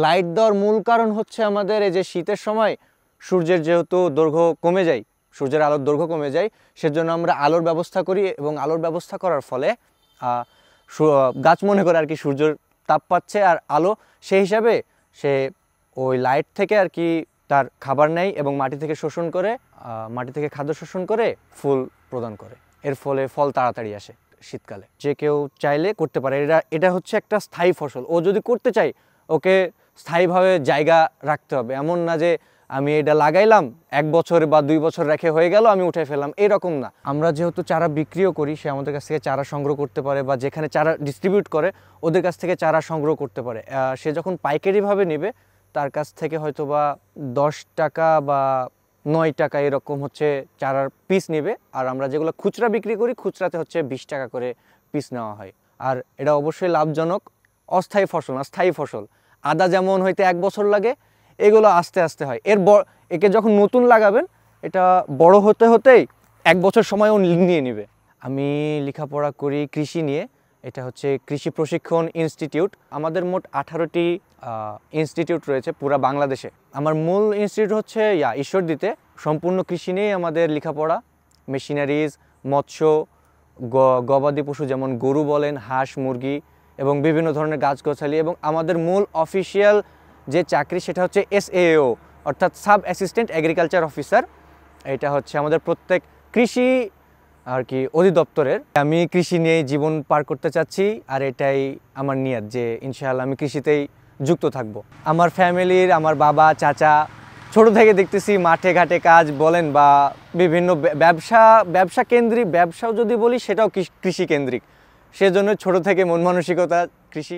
Light দেওয়ার মূল কারণ হচ্ছে আমাদের এই যে শীতের সময় সূর্যের যেহেতু দৈর্ঘ্য কমে যায়, সূর্যের আলোর দৈর্ঘ্য কমে যায়, সেজন্য আমরা আলোর ব্যবস্থা করি এবং আলোর ব্যবস্থা করার ফলে গাছ মনে করে আর কি সূর্যের তাপ পাচ্ছে আর আলো, সেই হিসাবে সে ওই লাইট থেকে আর কি তার খাবার নেয় এবং মাটি থেকে শোষণ করে, মাটি থেকে খাদ্য শোষণ করে ফুল প্রদান করে। এর ফলে ফল তাড়াতাড়ি আসে শীতকালে। যে কেউ চাইলে করতে পারে। এটা হচ্ছে একটা স্থায়ী ফসল। ও যদি করতে চায় ওকে স্থায়ীভাবে জায়গা রাখতে হবে। এমন না যে আমি এটা লাগাইলাম 1 বছর বা 2 বছর রেখে হয়ে গেল আমি উঠে ফেললাম, এরকম না। আমরা যেহেতু চারা বিক্রিও করি, সে আমাদের কাছ থেকে চারা সংগ্রহ করতে পারে বা যেখানে চারা ডিস্ট্রিবিউট করে ওদের কাছ থেকে চারা সংগ্রহ করতে পারে। সে যখন পাইকারিভাবে নেবে তার কাছ থেকে হয়তো বা 10 টাকা বা 9 টাকা এরকম হচ্ছে চারার পিস নেবে। আর আমরা যেগুলো খুচরা বিক্রি করি খুচরাতে হচ্ছে 20 টাকা করে পিস নেওয়া হয়। আর এটা অবশ্যই লাভজনক। অস্থায়ী ফসল না, স্থায়ী ফসল। আদা যেমন হইতে 1 বছর লাগে, এগুলো আস্তে আস্তে হয়। একে যখন নতুন লাগাবেন এটা বড় হতে হতেই 1 বছর সময়ও নিয়ে নেবে। আমি লেখাপড়া করি কৃষি নিয়ে। এটা হচ্ছে কৃষি প্রশিক্ষণ ইনস্টিটিউট। আমাদের মোট 18টি ইনস্টিটিউট রয়েছে পুরা বাংলাদেশে। আমার মূল ইনস্টিটিউট হচ্ছে ঈশ্বরদীতে। সম্পূর্ণ কৃষি নিয়েই আমাদের লেখাপড়া। মেশিনারিজ, মৎস্য, গবাদি পশু যেমন গরু বলেন, হাঁস, মুরগি এবং বিভিন্ন ধরনের গাছগাছালি। এবং আমাদের মূল অফিসিয়াল যে চাকরি সেটা হচ্ছে SAO, অর্থাৎ সাব অ্যাসিস্ট্যান্ট এগ্রিকালচার অফিসার। এটা হচ্ছে আমাদের প্রত্যেক কৃষি আর কি অধিদপ্তরের। আমি কৃষি নিয়েই জীবন পার করতে চাচ্ছি আর এটাই আমার নিয়ত যে ইনশাআল্লাহ আমি কৃষিতেই যুক্ত থাকব। আমার ফ্যামিলির, আমার বাবা, চাচা ছোট থেকে দেখতেছি মাঠে ঘাটে কাজ বলেন বা বিভিন্ন ব্যবসা কেন্দ্রিক, ব্যবসাও যদি বলি সেটাও কৃষি কেন্দ্রিক। সেজন্য ছোট থেকে মন মানসিকতা কৃষি।